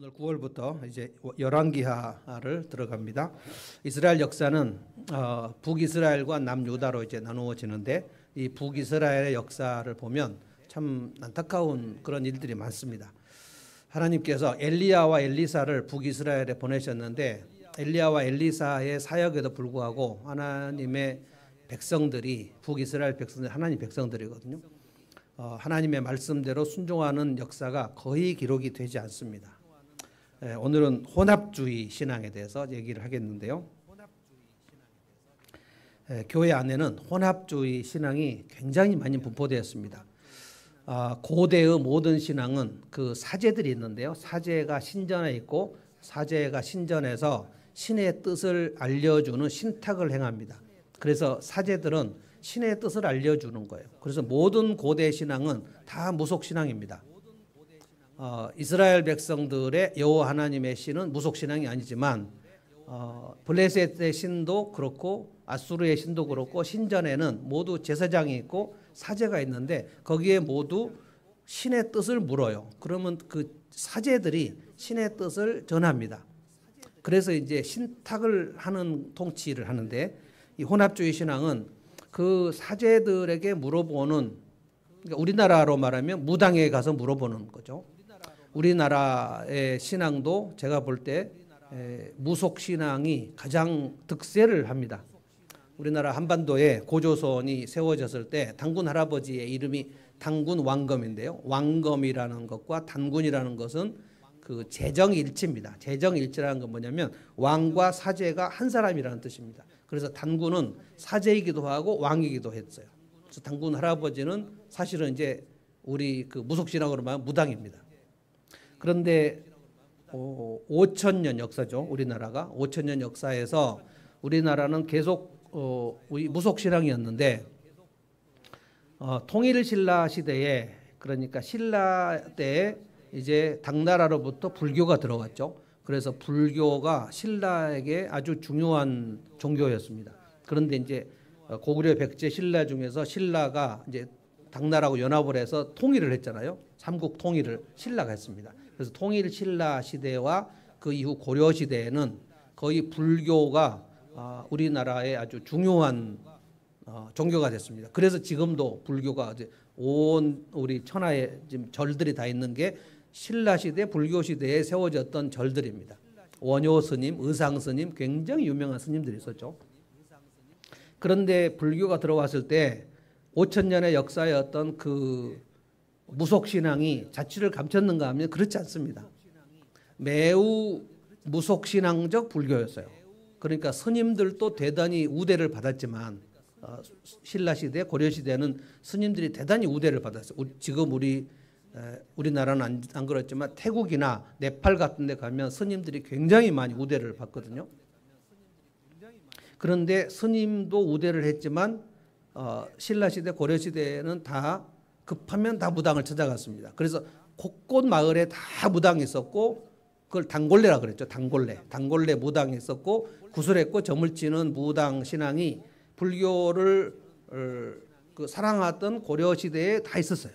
오늘 9월부터 이제 열왕기하를 들어갑니다. 이스라엘 역사는 북이스라엘과 남유다로 이제 나누어지는데 이 북이스라엘의 역사를 보면 참 안타까운 그런 일들이 많습니다. 하나님께서 엘리야와 엘리사를 북이스라엘에 보내셨는데 엘리야와 엘리사의 사역에도 불구하고 하나님의 백성들이 북이스라엘 백성들 하나님 백성들이거든요. 하나님의 말씀대로 순종하는 역사가 거의 기록이 되지 않습니다. 오늘은 혼합주의 신앙에 대해서 얘기를 하겠는데요. 교회 안에는 혼합주의 신앙이 굉장히 많이 분포되었습니다. 고대의 모든 신앙은 그 사제들이 있는데요. 사제가 신전에 있고 사제가 신전에서 신의 뜻을 알려주는 신탁을 행합니다. 그래서 사제들은 신의 뜻을 알려주는 거예요. 그래서 모든 고대 신앙은 다 무속신앙입니다. 이스라엘 백성들의 여호와 하나님의 신은 무속신앙이 아니지만 블레셋의 신도 그렇고 아수르의 신도 그렇고 신전에는 모두 제사장이 있고 사제가 있는데 거기에 모두 신의 뜻을 물어요. 그러면 그 사제들이 신의 뜻을 전합니다. 그래서 이제 신탁을 하는 통치를 하는데 이 혼합주의 신앙은 그 사제들에게 물어보는, 그러니까 우리나라로 말하면 무당에 가서 물어보는 거죠. 우리나라의 신앙도 제가 볼 때 무속신앙이 가장 득세를 합니다. 우리나라 한반도에 고조선이 세워졌을 때 단군 할아버지의 이름이 단군 왕검인데요. 왕검이라는 것과 단군이라는 것은 그 재정일치입니다. 재정일치라는 건 뭐냐면 왕과 사제가 한 사람이라는 뜻입니다. 그래서 단군은 사제이기도 하고 왕이기도 했어요. 그래서 단군 할아버지는 사실은 이제 우리 그 무속신앙으로 말하면 무당입니다. 그런데 5,000년 역사죠. 우리나라가 5,000년 역사에서 우리나라는 계속 무속신앙이었는데 통일신라 시대에, 그러니까 신라 때에 이제 당나라로부터 불교가 들어갔죠. 그래서 불교가 신라에게 아주 중요한 종교였습니다. 그런데 이제 고구려 백제 신라 중에서 신라가 이제 당나라하고 연합을 해서 통일을 했잖아요. 삼국 통일을 신라가 했습니다. 그래서 통일 신라 시대와 그 이후 고려 시대에는 거의 불교가 우리나라의 아주 중요한 종교가 됐습니다. 그래서 지금도 불교가 이제 온 우리 천하에 지금 절들이 다 있는 게 신라 시대, 불교 시대에 세워졌던 절들입니다. 원효 스님, 의상 스님, 굉장히 유명한 스님들이 있었죠. 그런데 불교가 들어왔을 때 5,000년의 역사의 어떤 그 무속신앙이 자취를 감췄는가 하면 그렇지 않습니다. 매우 무속신앙적 불교였어요. 그러니까 스님들도 대단히 우대를 받았지만 신라 시대, 고려 시대는 스님들이 대단히 우대를 받았어요. 지금 우리나라는 안 그렇지만 태국이나 네팔 같은 데 가면 스님들이 굉장히 많이 우대를 받거든요. 그런데 스님도 우대를 했지만 신라 시대, 고려 시대에는 다 급하면 다 무당을 찾아갔습니다. 그래서 곳곳 마을에 다 무당이 있었고 그걸 단골레라 그랬죠. 단골레 무당이 있었고 구슬했고 점을 치는 무당 신앙이 불교를 사랑하던 고려 시대에 다 있었어요.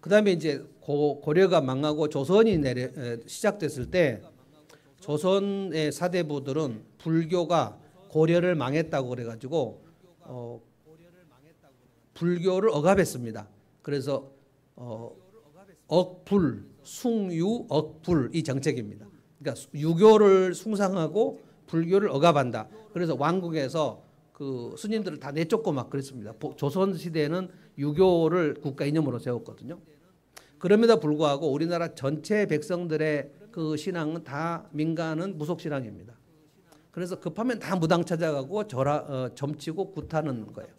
그 다음에 이제 고려가 망하고 조선이 시작됐을 때 조선의 사대부들은 불교가 고려를 망했다고 그래가지고 불교를 억압했습니다. 그래서 억불, 숭유, 억불 이 정책입니다. 그러니까 유교를 숭상하고 불교를 억압한다. 그래서 왕국에서 그 스님들을 다 내쫓고 막 그랬습니다. 조선 시대에는 유교를 국가 이념으로 세웠거든요. 그럼에도 불구하고 우리나라 전체 백성들의 그 신앙은 다 민간은 무속신앙입니다. 그래서 급하면 다 무당 찾아가고 점치고 굿하는 거예요.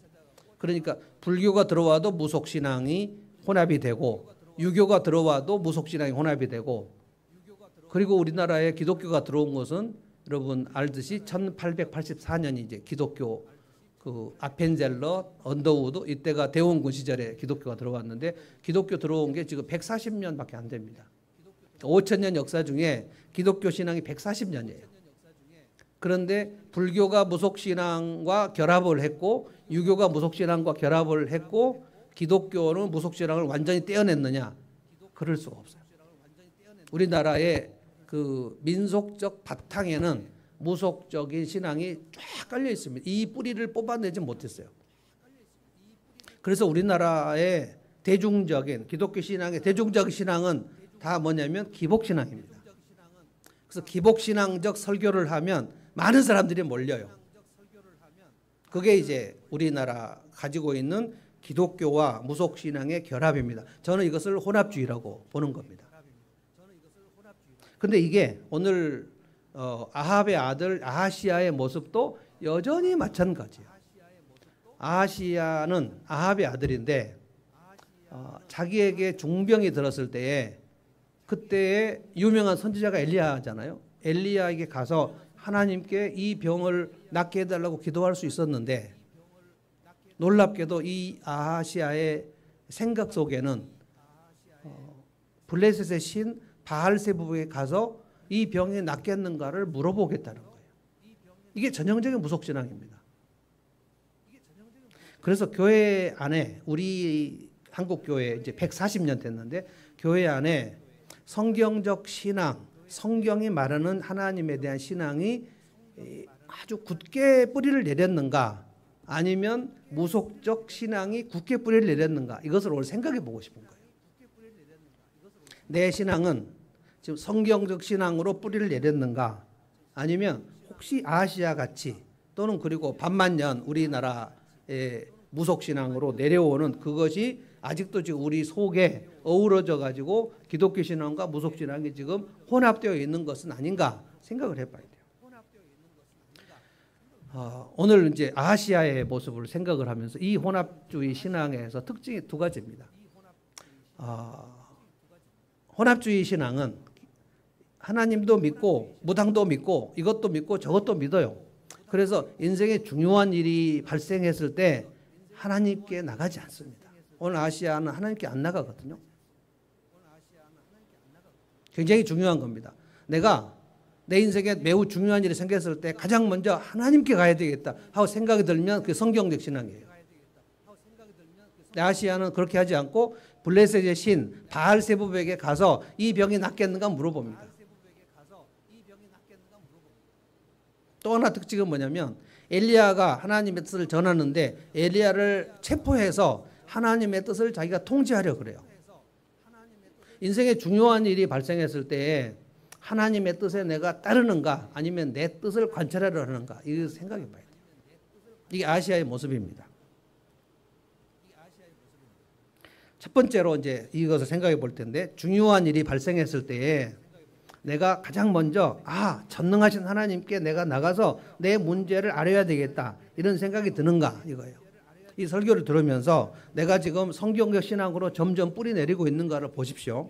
그러니까 불교가 들어와도 무속신앙이 혼합이 되고 유교가 들어와도 무속신앙이 혼합이 되고, 그리고 우리나라에 기독교가 들어온 것은 여러분 알듯이 1884년이 이제 기독교 그 아펜젤러, 언더우드 이때가 대원군 시절에 기독교가 들어왔는데 기독교 들어온 게 지금 140년밖에 안 됩니다. 5,000년 역사 중에 기독교 신앙이 140년이에요. 그런데 불교가 무속신앙과 결합을 했고 유교가 무속신앙과 결합을 했고 기독교는 무속신앙을 완전히 떼어냈느냐? 그럴 수가 없어요. 우리나라의 그 민속적 바탕에는 무속적인 신앙이 쫙 깔려 있습니다. 이 뿌리를 뽑아내지 못했어요. 그래서 우리나라의 대중적인 기독교 신앙의 대중적 신앙은 다 뭐냐면 기복신앙입니다. 그래서 기복신앙적 설교를 하면 많은 사람들이 몰려요. 그게 이제 우리나라 가지고 있는 기독교와 무속신앙의 결합입니다. 저는 이것을 혼합주의라고 보는 겁니다. 그런데 이게 오늘 아합의 아들 아하시야의 모습도 여전히 마찬가지예요. 아하시야는 아합의 아들인데 자기에게 중병이 들었을 때에 그때의 유명한 선지자가 엘리야잖아요. 엘리야에게 가서 하나님께 이 병을 낫게 해달라고 기도할 수 있었는데 놀랍게도 이 아하시야의 생각 속에는 블레셋의 신 바알세부에 가서 이 병이 낫겠는가를 물어보겠다는 거예요. 이게 전형적인 무속신앙입니다. 그래서 교회 안에 우리 한국 교회 이제 140년 됐는데 교회 안에 성경적 신앙, 성경이 말하는 하나님에 대한 신앙이 아주 굳게 뿌리를 내렸는가 아니면 무속적 신앙이 굳게 뿌리를 내렸는가 이것을 오늘 생각해 보고 싶은 거예요. 내 신앙은 지금 성경적 신앙으로 뿌리를 내렸는가 아니면 혹시 아시아 같이 또는 그리고 반만년 우리나라의 무속신앙으로 내려오는 그것이 아직도 지금 우리 속에 어우러져 가지고 기독교 신앙과 무속신앙이 지금 혼합되어 있는 것은 아닌가 생각을 해봐야 돼요. 오늘 이제 아시아의 모습을 생각을 하면서 이 혼합주의 신앙에서 특징이 두 가지입니다. 혼합주의 신앙은 하나님도 믿고 무당도 믿고 이것도 믿고 저것도 믿어요. 그래서 인생에 중요한 일이 발생했을 때 하나님께 나가지 않습니다. 오늘 아시아는 하나님께 안 나가거든요. 굉장히 중요한 겁니다. 내가 내 인생에 매우 중요한 일이 생겼을 때 가장 먼저 하나님께 가야 되겠다 하고 생각이 들면 그게 성경적 신앙이에요. 아시아는 그렇게 하지 않고 블레셋의 신 바알세부에게 가서 이 병이 낫겠는가 물어봅니다. 또 하나 특징은 뭐냐면 엘리야가 하나님의 뜻을 전하는데 엘리야를 체포해서 하나님의 뜻을 자기가 통제하려고 그래요. 인생에 중요한 일이 발생했을 때 하나님의 뜻에 내가 따르는가 아니면 내 뜻을 관찰하려 하는가 이거 생각해 봐야 돼요. 이게 아시아의 모습입니다. 첫 번째로 이제 이것을 생각해 볼 텐데 중요한 일이 발생했을 때에 내가 가장 먼저 전능하신 하나님께 내가 나가서 내 문제를 알아야 되겠다 이런 생각이 드는가 이거예요. 이 설교를 들으면서 내가 지금 성경적 신앙으로 점점 뿌리 내리고 있는가를 보십시오.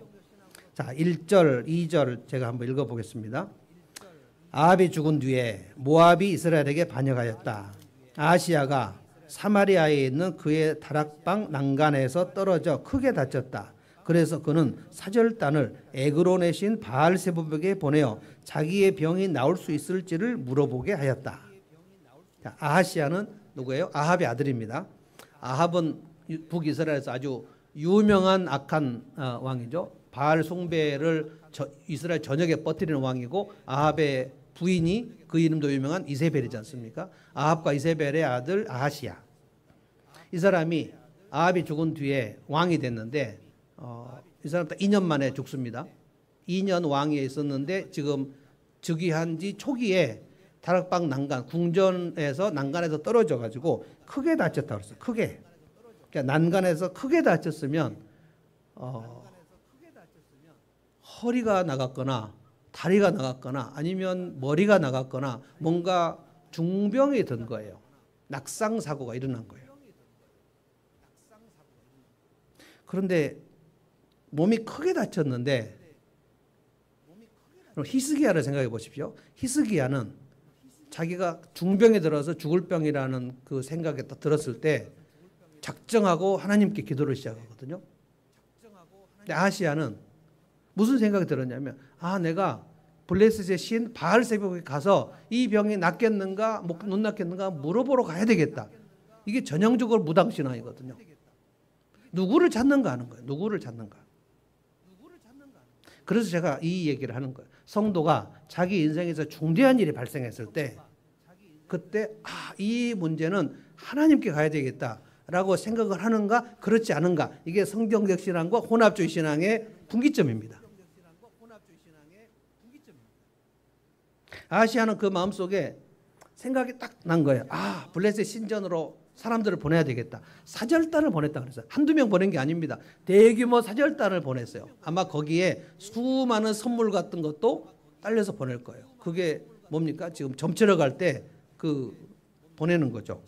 자, 1절, 2절 제가 한번 읽어보겠습니다. 아합이 죽은 뒤에 모압이 이스라엘에게 반역하였다. 아시아가 사마리아에 있는 그의 다락방 난간에서 떨어져 크게 다쳤다. 그래서 그는 사절단을 에그론의 신 바알세부에게 보내어 자기의 병이 나을 수 있을지를 물어보게 하였다. 자, 아하시아는 누구예요? 아합의 아들입니다. 아합은 북이스라엘에서 아주 유명한 악한 왕이죠. 바알 숭배를 이스라엘 전역에 퍼뜨리는 왕이고 아합의 부인이 그 이름도 유명한 이세벨이지 않습니까? 아합과 이세벨의 아들 아하시야. 이 사람이 아합이 죽은 뒤에 왕이 됐는데 이 사람 딱 2년 만에 죽습니다. 2년 왕위에 있었는데 지금 즉위한 지 초기에 다락방 난간 궁전에서 난간에서 떨어져 가지고 크게 다쳤다고 그랬어요. 크게. 그러니까 난간에서 크게 다쳤으면 허리가 나갔거나 다리가 나갔거나 아니면 머리가 나갔거나 뭔가 중병이 든 거예요. 낙상 사고가 일어난 거예요. 그런데 몸이 크게 다쳤는데 히스기야를 생각해 보십시오. 히스기야는 자기가 중병에 들어서 죽을 병이라는 그 생각에 들었을 때 작정하고 하나님께 기도를 시작하거든요. 근데 아하시야는 무슨 생각이 들었냐면 내가 블레셋의 신 바알세부에 가서 이 병이 낫겠는가 못 낫겠는가 물어보러 가야 되겠다. 이게 전형적으로 무당신앙이거든요. 누구를 찾는가 하는 거예요. 누구를 찾는가. 그래서 제가 이 얘기를 하는 거예요. 성도가 자기 인생에서 중대한 일이 발생했을 때 그때 이 문제는 하나님께 가야 되겠다라고 생각을 하는가 그렇지 않은가, 이게 성경적 신앙과 혼합주의 신앙의 분기점입니다. 아시아는 그 마음속에 생각이 딱 난 거예요. 블레셋 신전으로 사람들을 보내야 되겠다. 사절단을 보냈다 그랬어요. 한두 명 보낸 게 아닙니다. 대규모 사절단을 보냈어요. 아마 거기에 수많은 선물 같은 것도 딸려서 보낼 거예요. 그게 뭡니까? 지금 점치러 갈 때 보내는 거죠.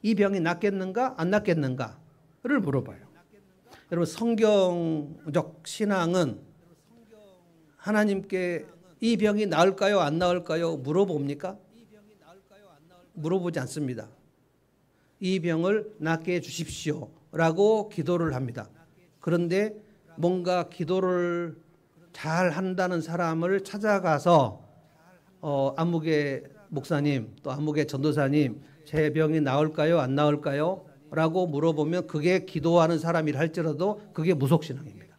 이 병이 낫겠는가 안 낫겠는가를 물어봐요. 여러분, 성경적 신앙은 하나님께 이 병이 나을까요 안 나을까요 물어봅니까? 물어보지 않습니다. 이 병을 낫게 해주십시오 라고 기도를 합니다. 그런데 뭔가 기도를 잘 한다는 사람을 찾아가서 안무개 목사님 또 안무개 전도사님, 제 병이 나을까요 안 나을까요 라고 물어보면 그게 기도하는 사람이라 할지라도 그게 무속신앙입니다.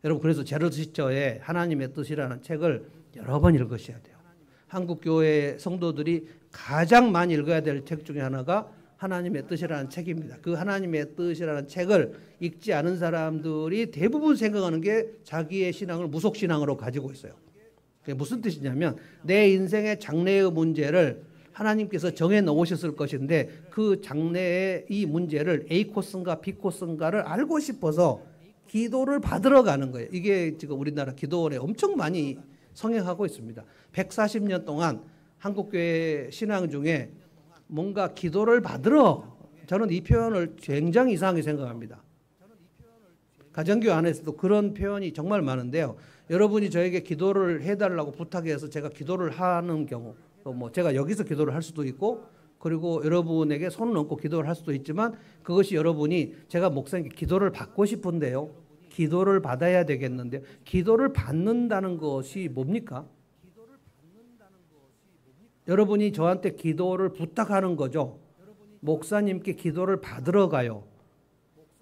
여러분, 그래서 제로시처의 하나님의 뜻이라는 책을 여러 번 읽으셔야 돼요. 한국교회 성도들이 가장 많이 읽어야 될 책 중에 하나가 하나님의 뜻이라는 책입니다. 그 하나님의 뜻이라는 책을 읽지 않은 사람들이 대부분 생각하는 게 자기의 신앙을 무속신앙으로 가지고 있어요. 그게 무슨 뜻이냐면 내 인생의 장래의 문제를 하나님께서 정해 놓으셨을 것인데 그 장래의 이 문제를 A 코스인가 B 코스인가를 알고 싶어서 기도를 받으러 가는 거예요. 이게 지금 우리나라 기도원에 엄청 많이 성행하고 있습니다. 140년 동안 한국교회 신앙 중에 뭔가 기도를 받으러, 저는 이 표현을 굉장히 이상하게 생각합니다. 가정교회 안에서도 그런 표현이 정말 많은데요. 여러분이 저에게 기도를 해달라고 부탁해서 제가 기도를 하는 경우, 제가 여기서 기도를 할 수도 있고, 그리고 여러분에게 손을 얹고 기도를 할 수도 있지만, 그것이 여러분이 제가 목사님께 기도를 받고 싶은데요, 기도를 받아야 되겠는데, 기도를 받는다는 것이 뭡니까? 여러분이 저한테 기도를 부탁하는 거죠. 목사님께 기도를 받으러 가요.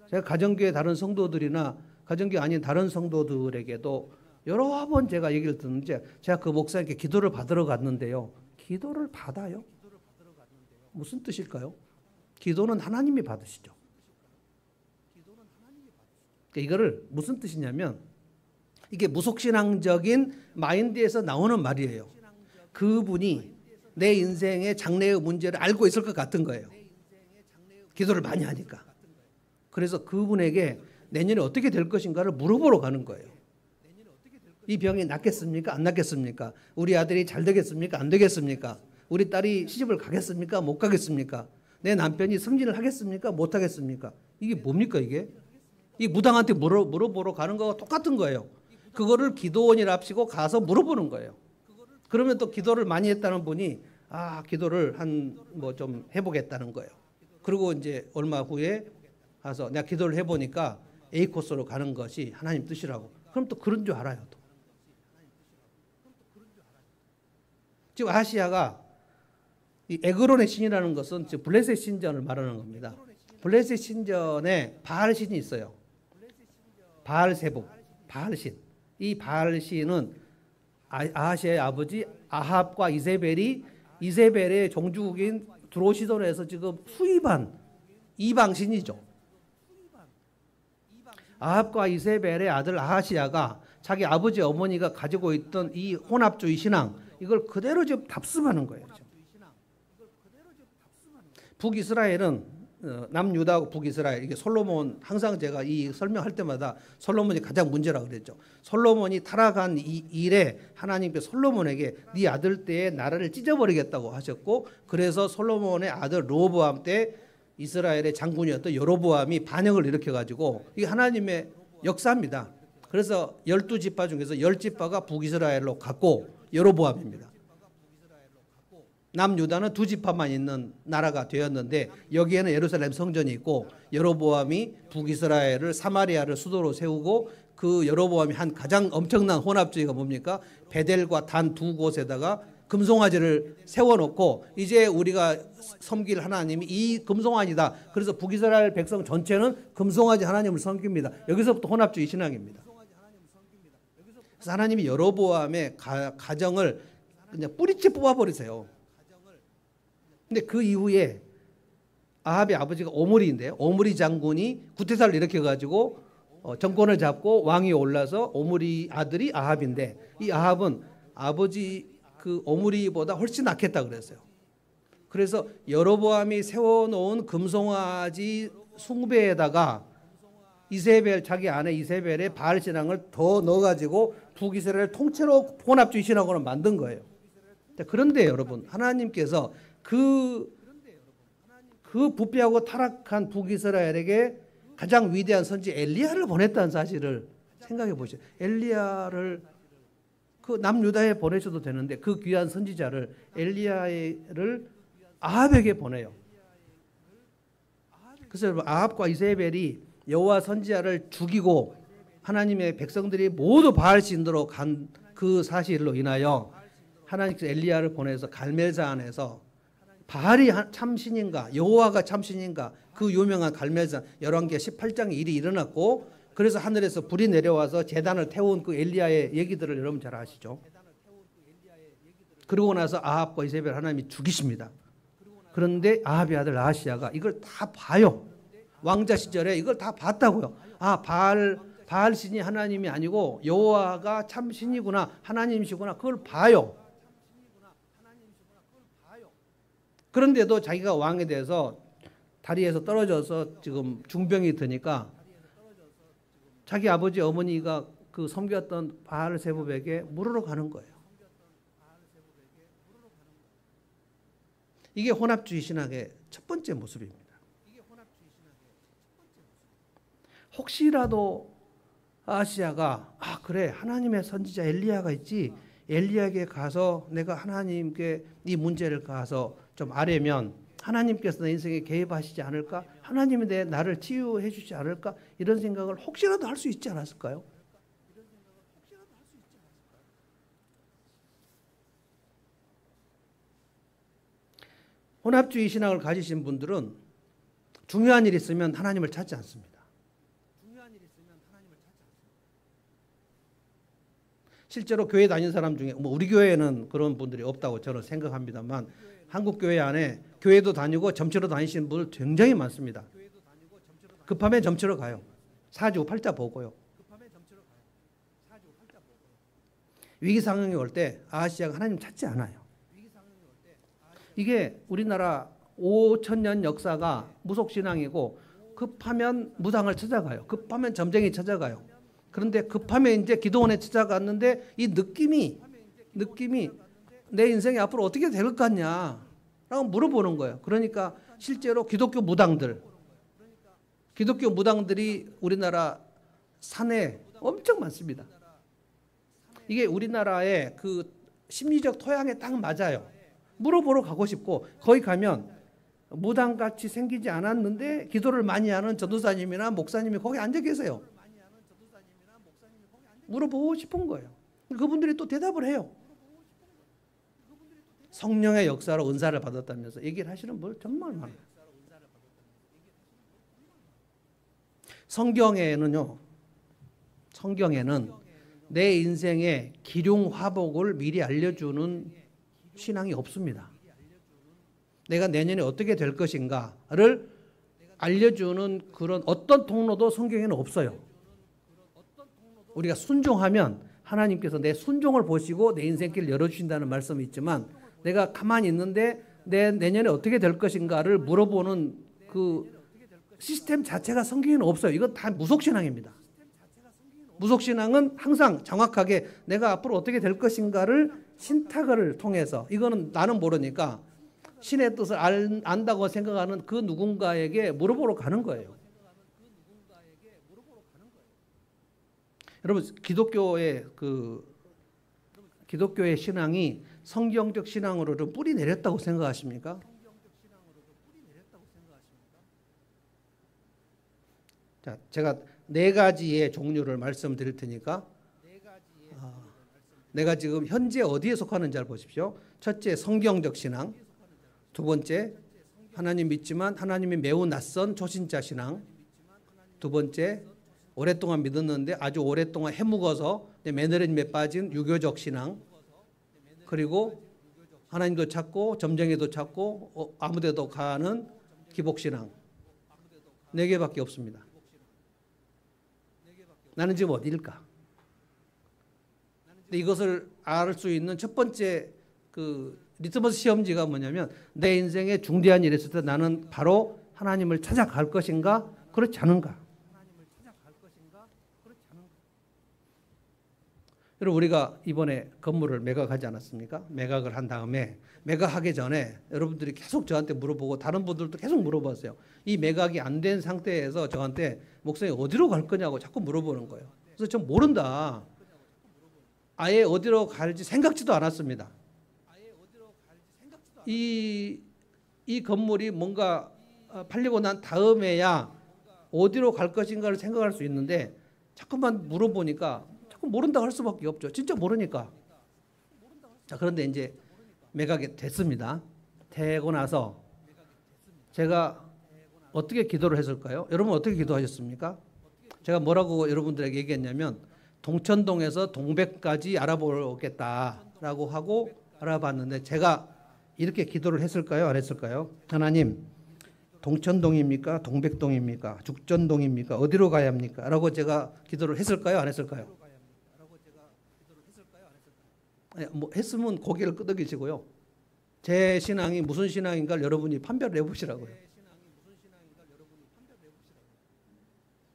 제가 가정교회 다른 성도들이나 가정교회 아닌 다른 성도들에게도 여러 번 제가 얘기를 듣는데, 제가 그 목사님께 기도를 받으러 갔는데요. 기도를 받아요? 무슨 뜻일까요? 기도는 하나님이 받으시죠. 그러니까 이거를 무슨 뜻이냐면, 이게 무속신앙적인 마인드에서 나오는 말이에요. 그분이 내 인생의 장래의 문제를 알고 있을 것 같은 거예요. 기도를 많이 하니까. 그래서 그분에게 내년에 어떻게 될 것인가를 물어보러 가는 거예요. 이 병이 낫겠습니까? 안 낫겠습니까? 우리 아들이 잘 되겠습니까? 안 되겠습니까? 우리 딸이 시집을 가겠습니까? 못 가겠습니까? 내 남편이 승진을 하겠습니까? 못 하겠습니까? 이게 뭡니까 이게? 이 무당한테 물어보러 가는 거와 똑같은 거예요. 그거를 기도원이라 합시고 가서 물어보는 거예요. 그러면 또 기도를 많이 했다는 분이 기도를 좀 해보겠다는 거예요. 그리고 이제 얼마 후에 가서 내가 기도를 해보니까 A 코스로 가는 것이 하나님 뜻이라고. 그럼 또 그런 줄 알아요. 또. 지금 아시아가 이 에그론의 신이라는 것은 지금 블레셋 신전을 말하는 겁니다. 블레셋 신전에 바알 신이 있어요. 바알 세복, 바알 신. 이 바알 신은 아하시아의 아버지 아합과 이세벨의 종주국인 드로시돈에서 지금 수입한 이방신이죠. 아합과 이세벨의 아들 아하시아가 자기 아버지 어머니가 가지고 있던 이 혼합주의 신앙, 이걸 그대로 지금 답습하는 거예요. 북이스라엘은 남유다하고 북이스라엘, 이게 솔로몬, 항상 제가 이 설명할 때마다 솔로몬이 가장 문제라고 그랬죠. 솔로몬이 타락한 이 일에 하나님께서 솔로몬에게 네 아들 때에 나라를 찢어버리겠다고 하셨고, 그래서 솔로몬의 아들 르호보암 때 이스라엘의 장군이었던 여로보암이 반역을 일으켜가지고, 이게 하나님의 역사입니다. 그래서 12지파 중에서 10지파가 북이스라엘로 갔고 여로보암입니다. 남유다는 2지파만 있는 나라가 되었는데, 여기에는 예루살렘 성전이 있고, 여로보암이 북이스라엘을 사마리아를 수도로 세우고, 그 여로보암이 한 가장 엄청난 혼합주의가 뭡니까? 베델과 단 두 곳에다가 금송아지를 세워놓고 이제 우리가 섬길 하나님이 이 금송아지다. 그래서 북이스라엘 백성 전체는 금송아지 하나님을 섬깁니다. 여기서부터 혼합주의 신앙입니다. 그래서 하나님이 여로보암의 가정을 그냥 뿌리째 뽑아버리세요. 근데 그 이후에 아합의 아버지가 오므리인데요. 오므리 장군이 구태사를 일으켜가지고 정권을 잡고 왕이 올라서 오므리 아들이 아합인데 이 아합은 아버지 그 오므리보다 훨씬 낫겠다 그랬어요. 그래서 여로보암이 세워놓은 금송아지 숭배에다가 이세벨 자기 아내 이세벨의 바알 신앙을 더 넣어가지고 북이스라엘 통째로 혼합주의 신앙으로 만든 거예요. 그런데 여러분 하나님께서 그 부패하고 타락한 북이스라엘에게 가장 위대한 선지 엘리야를 보냈다는 사실을 생각해 보세요. 엘리야를 그 남유다에 보내셔도 되는데 그 귀한 선지자를 엘리야를 아합에게 보내요. 그래서 여러분 아합과 이세벨이 여호와 선지자를 죽이고 하나님의 백성들이 모두 바알 신으로 간 그 사실로 인하여 하나님께서 엘리야를 보내서 갈멜산에서 바알이 참신인가 여호와가 참신인가 그 유명한 갈멜산 열왕기하 18장의 일이 일어났고 그래서 하늘에서 불이 내려와서 제단을 태운 그 엘리야의 얘기들을 여러분 잘 아시죠. 그러고 나서 아합과 이세벨 하나님이 죽이십니다. 그런데 아합의 아들 아하시야가 이걸 다 봐요. 왕자 시절에 이걸 다 봤다고요. 아 바알 신이 하나님이 아니고 여호와가 참신이구나 하나님이시구나 그걸 봐요. 그런데도 자기가 왕에 대해서 다리에서 떨어져서 지금 중병이 드니까 자기 아버지 어머니가 그 섬겼던 바알 세부백에 물으러 가는 거예요. 이게 혼합주의 신학의 첫 번째 모습입니다. 혹시라도 아하시야가 그래 하나님의 선지자 엘리야가 있지 엘리야에게 가서 내가 하나님께 이 문제를 가서 좀 아뢰면 하나님께서 내 인생에 개입하시지 않을까? 하나님이 나를 치유해 주지 않을까? 이런 생각을 혹시라도 할 수 있지 않았을까요? 혼합주의 신앙을 가지신 분들은 중요한 일이 있으면 하나님을 찾지 않습니다. 실제로 교회 다니는 사람 중에 우리 교회에는 그런 분들이 없다고 저는 생각합니다만 한국 교회 안에 교회도 다니고 점치러 다니시는 분들 굉장히 많습니다. 급하면 점치러 가요. 사주 팔자 보고요. 위기 상황이 올 때 아하시야가 하나님 찾지 않아요. 이게 우리나라 5,000년 역사가 무속신앙이고 급하면 무당을 찾아가요. 급하면 점쟁이 찾아가요. 그런데 급하면 이제 기도원에 찾아갔는데 이 느낌이 내 인생이 앞으로 어떻게 될 것 같냐 라고 물어보는 거예요. 그러니까 실제로 기독교 무당들이 우리나라 산에 엄청 많습니다. 이게 우리나라의 그 심리적 토양에 딱 맞아요. 물어보러 가고 싶고 거기 가면 무당같이 생기지 않았는데 기도를 많이 하는 전도사님이나 목사님이 거기 앉아 계세요. 물어보고 싶은 거예요. 그분들이 또 대답을 해요. 성령의 역사로 은사를 받았다면서 얘기를 하시는 분 정말 많아요. 성경에는 내 인생의 기륭화복을 미리 알려주는 신앙이 없습니다. 내가 내년에 어떻게 될 것인가를 알려주는 그런 어떤 통로도 성경에는 없어요. 우리가 순종하면 하나님께서 내 순종을 보시고 내 인생길을 열어주신다는 말씀이 있지만 내가 가만히 있는데 내 내년에 어떻게 될 것인가를 물어보는 그 시스템 자체가 성경에는 없어요. 이건 다 무속신앙입니다. 무속신앙은 항상 정확하게 내가 앞으로 어떻게 될 것인가를 신탁을 통해서 이거는 나는 모르니까 신의 뜻을 안다고 생각하는 그 누군가에게 물어보러 가는 거예요. 여러분 기독교의 신앙이 성경적 신앙으로 좀 뿌리 내렸다고 생각하십니까? 자, 제가 4가지의 종류를 말씀드릴 테니까 내가 지금 현재 어디에 속하는지 잘 보십시오. 첫째, 성경적 신앙. 두 번째, 하나님 믿지만 하나님이 매우 낯선 초신자 신앙. 두 번째, 오랫동안 믿었는데 아주 오랫동안 해묵어서 매너리즘에 빠진 유교적 신앙. 그리고 하나님도 찾고 점쟁이도 찾고 아무데도 가는 기복신앙. 4개밖에 없습니다. 나는 지금 어디일까? 근데 이것을 알 수 있는 첫 번째 그 리트머스 시험지가 뭐냐면 내 인생에 중대한 일이 있을 때 나는 바로 하나님을 찾아갈 것인가 그렇지 않은가. 여러분 우리가 이번에 건물을 매각하지 않았습니까? 매각을 한 다음에 매각하기 전에 여러분들이 계속 저한테 물어보고 다른 분들도 계속 물어봤어요. 이 매각이 안 된 상태에서 저한테 목사님 어디로 갈 거냐고 자꾸 물어보는 거예요. 그래서 전 모른다. 아예 어디로 갈지 생각지도 않았습니다. 이 건물이 뭔가 팔리고 난 다음에야 어디로 갈 것인가를 생각할 수 있는데 자꾸만 물어보니까 자꾸 모른다고 할 수밖에 없죠. 진짜 모르니까. 자, 그런데 이제 매각이 됐습니다. 되고 나서 제가 어떻게 기도를 했을까요? 여러분 어떻게 기도하셨습니까? 제가 뭐라고 여러분들에게 얘기했냐면 동천동에서 동백까지 알아보겠다라고 하고 알아봤는데 제가 이렇게 기도를 했을까요? 안 했을까요? 하나님, 동천동입니까? 동백동입니까? 죽전동입니까? 어디로 가야 합니까? 라고 제가 기도를 했을까요? 안 했을까요? 뭐 했으면 고개를 끄덕이시고요. 제 신앙이 무슨 신앙인가를 여러분이 판별을 해보시라고요.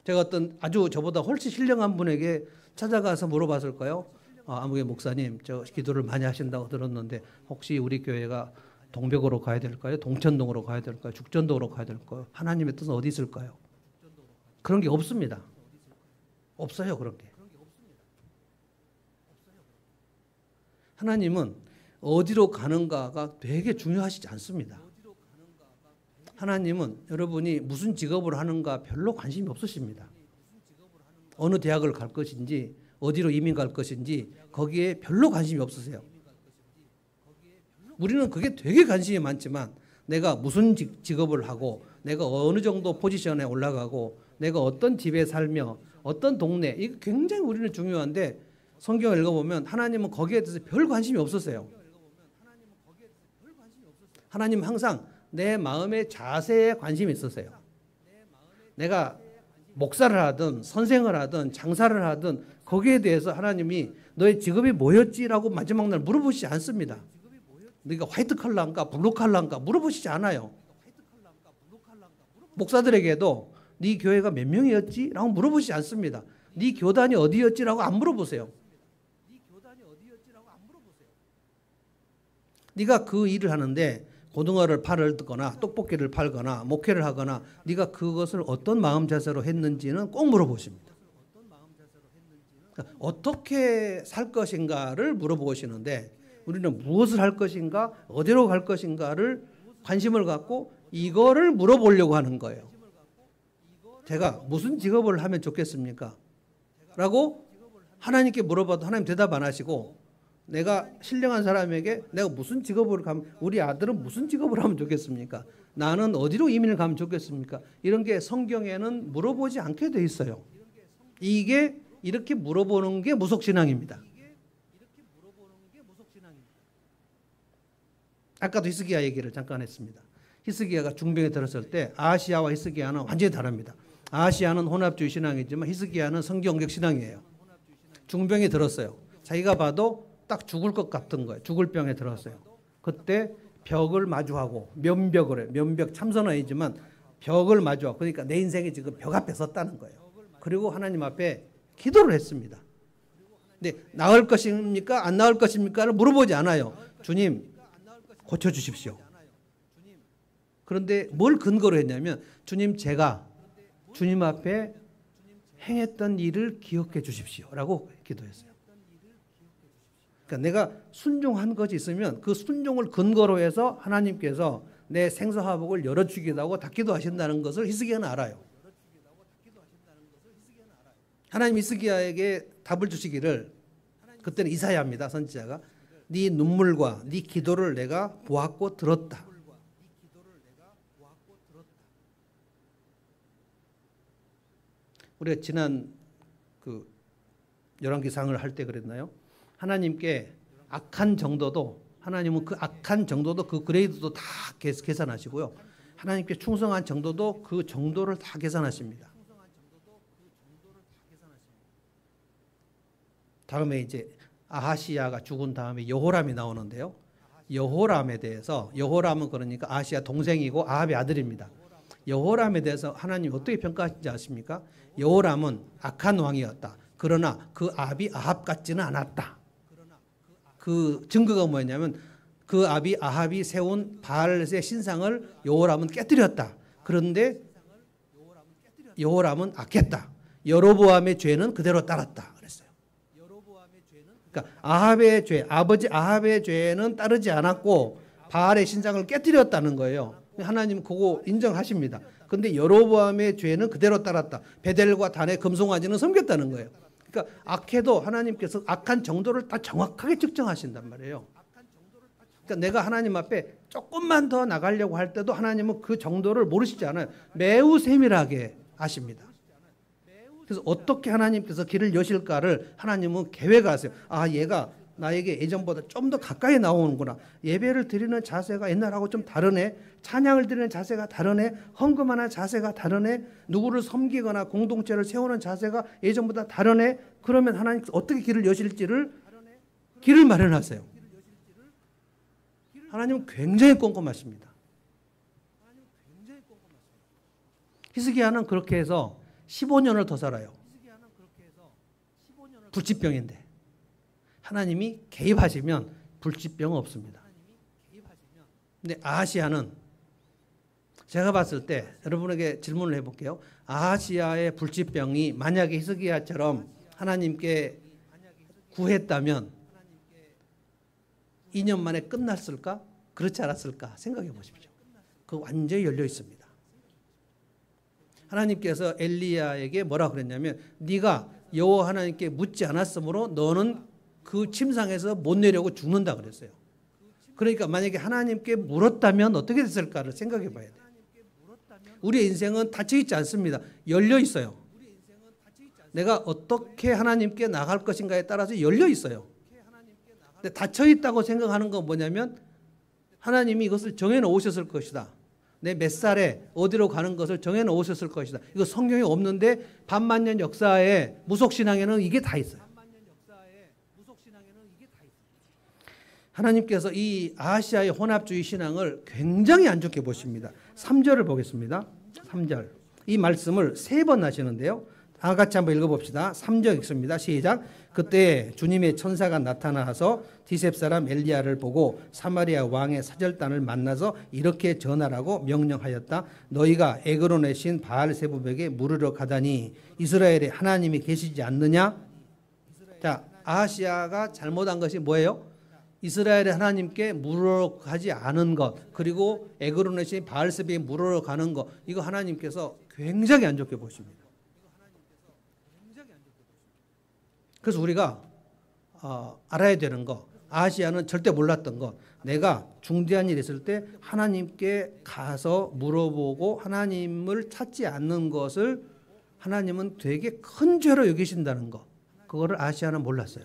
제가 어떤 아주 저보다 훨씬 신령한 분에게 찾아가서 물어봤을까요? 아무개 목사님, 저 기도를 많이 하신다고 들었는데 혹시 우리 교회가 동백으로 가야 될까요? 동천동으로 가야 될까요? 죽전동으로 가야 될까요? 하나님의 뜻은 어디 있을까요? 그런 게 없습니다. 없어요, 그런 게. 하나님은 어디로 가는가가 되게 중요하시지 않습니다. 하나님은 여러분이 무슨 직업을 하는가 별로 관심이 없으십니다. 어느 대학을 갈 것인지 어디로 이민 갈 것인지 거기에 별로 관심이 없으세요. 우리는 그게 되게 관심이 많지만 내가 무슨 직업을 하고 내가 어느 정도 포지션에 올라가고 내가 어떤 집에 살며 어떤 동네 이게 굉장히 우리는 중요한데 성경을 읽어보면 하나님은 거기에 대해서 별 관심이 없으세요. 하나님은 항상 내 마음의 자세에 관심이 있으세요. 내가 목사를 하든 선생을 하든 장사를 하든 거기에 대해서 하나님이 너의 직업이 뭐였지라고 마지막 날 물어보시지 않습니다. 네가 화이트 칼라인가 블루 칼라인가 물어보시지 않아요. 목사들에게도 네 교회가 몇 명이었지? 라고 물어보시지 않습니다. 네 교단이 어디였지? 라고 안 물어보세요. 네가 그 일을 하는데 고등어를 팔을 듣거나 떡볶이를 팔거나 목회를 하거나 네가 그것을 어떤 마음 자세로 했는지는 꼭 물어보십니다. 그러니까 어떻게 살 것인가를 물어보시는데 우리는 무엇을 할 것인가 어디로 갈 것인가를 관심을 갖고 이거를 물어보려고 하는 거예요. 제가 무슨 직업을 하면 좋겠습니까? 라고 하나님께 물어봐도 하나님 대답 안 하시고 내가 신령한 사람에게 내가 무슨 직업을 가면 우리 아들은 무슨 직업을 하면 좋겠습니까? 나는 어디로 이민을 가면 좋겠습니까? 이런 게 성경에는 물어보지 않게 돼 있어요. 이게 이렇게 물어보는 게 무속신앙입니다. 아까도 히스기야 얘기를 잠깐 했습니다. 히스기야가 중병에 들었을 때 아하시야와 히스기야는 완전히 다릅니다. 아하시야는 혼합주의 신앙이지만 히스기야는 성경적 신앙이에요. 중병에 들었어요. 자기가 봐도 딱 죽을 것 같은 거예요. 죽을 병에 들었어요. 그때 벽을 마주하고 면벽을 해요. 면벽 참선어이지만 벽을 마주하고 그러니까 내 인생이 지금 벽 앞에 섰다는 거예요. 그리고 하나님 앞에 기도를 했습니다. 근데 나을 것입니까? 안 나을 것입니까?를 물어보지 않아요. 주님 고쳐주십시오. 그런데 뭘 근거로 했냐면 주님 제가 주님 앞에 행했던 일을 기억해 주십시오 라고 기도했어요. 그러니까 내가 순종한 것이 있으면 그 순종을 근거로 해서 하나님께서 내 생사화복을 열어주기도 하고 닫기도 하신다는 것을 히스기야는 알아요. 하나님 히스기야에게 답을 주시기를 그때는 이사야입니다. 선지자가. 네 눈물과 네 기도를 내가 보았고 들었다. 우리가 지난 그 열왕기상을 할 때 그랬나요? 하나님께 악한 정도도 하나님은 그 악한 정도도 그 그레이드도 다 계산하시고요. 하나님께 충성한 정도도 그 정도를 다 계산하십니다. 다음에 이제 아하시야가 죽은 다음에 여호람이 나오는데요. 여호람에 대해서 여호람은 그러니까 아하시야 동생이고 아합의 아들입니다. 여호람에 대해서 하나님 어떻게 평가하시는지 아십니까? 여호람은 악한 왕이었다. 그러나 그 아합이 아합 같지는 않았다. 그 증거가 뭐냐면 그 아합이 세운 바알의 신상을 여호람은 깨뜨렸다. 그런데 여호람은 악했다. 여로보암의 죄는 그대로 따랐다. 그랬어요. 그러니까 아합의 죄, 아버지 아합의 죄는 따르지 않았고 바알의 신상을 깨뜨렸다는 거예요. 하나님 그거 인정하십니다. 그런데 여로보암의 죄는 그대로 따랐다. 베델과 단의 금송아지는 섬겼다는 거예요. 그러니까 악해도 하나님께서 악한 정도를 다 정확하게 측정하신단 말이에요. 그러니까 내가 하나님 앞에 조금만 더 나가려고 할 때도 하나님은 그 정도를 모르시지 않아요. 매우 세밀하게 아십니다. 그래서 어떻게 하나님께서 길을 여실까를 하나님은 계획하세요. 아, 얘가 나에게 예전보다 좀 더 가까이 나오는구나. 예배를 드리는 자세가 옛날하고 좀 다르네. 찬양을 드리는 자세가 다르네. 헌금하는 자세가 다르네. 누구를 섬기거나 공동체를 세우는 자세가 예전보다 다르네. 그러면 하나님께서 어떻게 길을 여실지를 길을 마련하세요. 하나님은 굉장히 꼼꼼하십니다. 히스기야는 그렇게 해서 15년을 더 살아요. 불치병인데. 하나님이 개입하시면 불치병은 없습니다. 근데 아하시야는 제가 봤을 때 여러분에게 질문을 해볼게요. 아하시야의 불치병이 만약에 히스기야처럼 하나님께 구했다면 2년 만에 끝났을까? 그렇지 않았을까? 생각해 보십시오. 그 완전히 열려 있습니다. 하나님께서 엘리야에게 뭐라 그랬냐면 네가 여호와 하나님께 묻지 않았으므로 너는 그 침상에서 못 내려고 죽는다 그랬어요. 그러니까 만약에 하나님께 물었다면 어떻게 됐을까를 생각해 봐야 돼요. 우리의 인생은 닫혀 있지 않습니다. 열려 있어요. 내가 어떻게 하나님께 나갈 것인가에 따라서 열려 있어요. 근데 닫혀 있다고 생각하는 건 뭐냐면 하나님이 이것을 정해 놓으셨을 것이다. 내 몇 살에 어디로 가는 것을 정해 놓으셨을 것이다. 이거 성경에 없는데 반만년 역사의 무속신앙에는 이게 다 있어요. 하나님께서 이 아하시야의 혼합주의 신앙을 굉장히 안 좋게 보십니다. 3절을 보겠습니다. 3절. 이 말씀을 3번 하시는데요. 다 같이 한번 읽어봅시다. 3절 읽습니다. 시작. 그때 주님의 천사가 나타나서 디셉 사람 엘리야를 보고 사마리아 왕의 사절단을 만나서 이렇게 전하라고 명령하였다. 너희가 에그론의 신 바알세불에게 물으러 가다니 이스라엘에 하나님이 계시지 않느냐? 자, 아하시야가 잘못한 것이 뭐예요? 이스라엘의 하나님께 물으러 가지 않은 것, 그리고 에그론의 신 바알세불에게 물으러 가는 것, 이거 하나님께서 굉장히 안 좋게 보십니다. 그래서 우리가 알아야 되는 거, 아하시야는 절대 몰랐던 것, 내가 중대한 일이 있을 때 하나님께 가서 물어보고 하나님을 찾지 않는 것을 하나님은 되게 큰 죄로 여기신다는 것, 그거를 아하시야는 몰랐어요.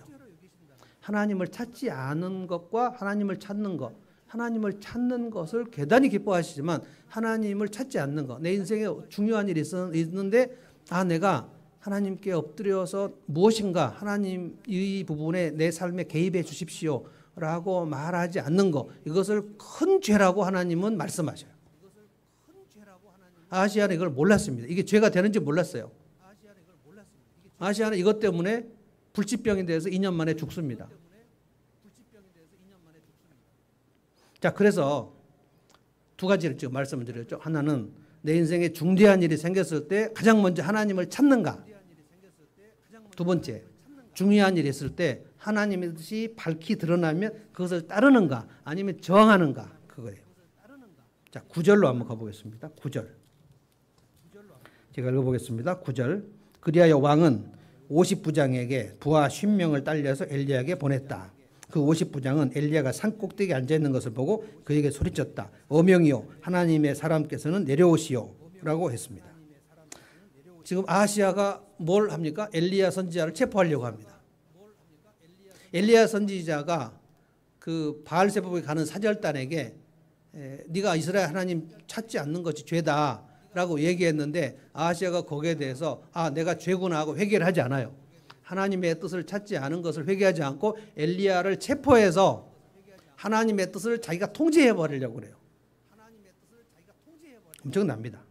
하나님을 찾지 않은 것과 하나님을 찾는 것, 하나님을 찾는 것을 대단히 기뻐하시지만 하나님을 찾지 않는 것, 내 인생에 중요한 일이 있는데 내가 하나님께 엎드려서 무엇인가 하나님 이 부분에 내 삶에 개입해 주십시오 라고 말하지 않는 것, 이것을 큰 죄라고 하나님은 말씀하셔요. 아하시야는 이걸 몰랐습니다. 이게 죄가 되는지 몰랐어요. 아하시야는 이것 때문에 불치병에 대해서 2년 만에 죽습니다. 자, 그래서 두 가지를 지금 말씀을 드렸죠. 하나는 내 인생에 중대한 일이 생겼을 때 가장 먼저 하나님을 찾는가. 두 번째, 중요한 일이 있을 때 하나님의 뜻이 밝히 드러나면 그것을 따르는가 아니면 저항하는가, 그거예요. 자, 9절로 한번 가보겠습니다. 9절. 제가 읽어보겠습니다. 9절. 그리하여 왕은 50부장에게 부하 50명을 딸려서 엘리야에게 보냈다. 그 50부장은 엘리야가 산 꼭대기에 앉아있는 것을 보고 그에게 소리쳤다. 어명이요 하나님의 사람께서는 내려오시오 라고 했습니다. 지금 아하시야가 뭘 합니까? 엘리야 선지자를 체포하려고 합니다. 엘리야 선지자가 그 바알세복에 가는 사절단에게 네가 이스라엘 하나님 찾지 않는 것이 죄다 라고 얘기했는데 아하시야가 거기에 대해서 내가 죄구나 하고 회개를 하지 않아요. 하나님의 뜻을 찾지 않은 것을 회개하지 않고 엘리야를 체포해서 하나님의 뜻을 자기가 통제해 버리려고 그래요. 엄청납니다.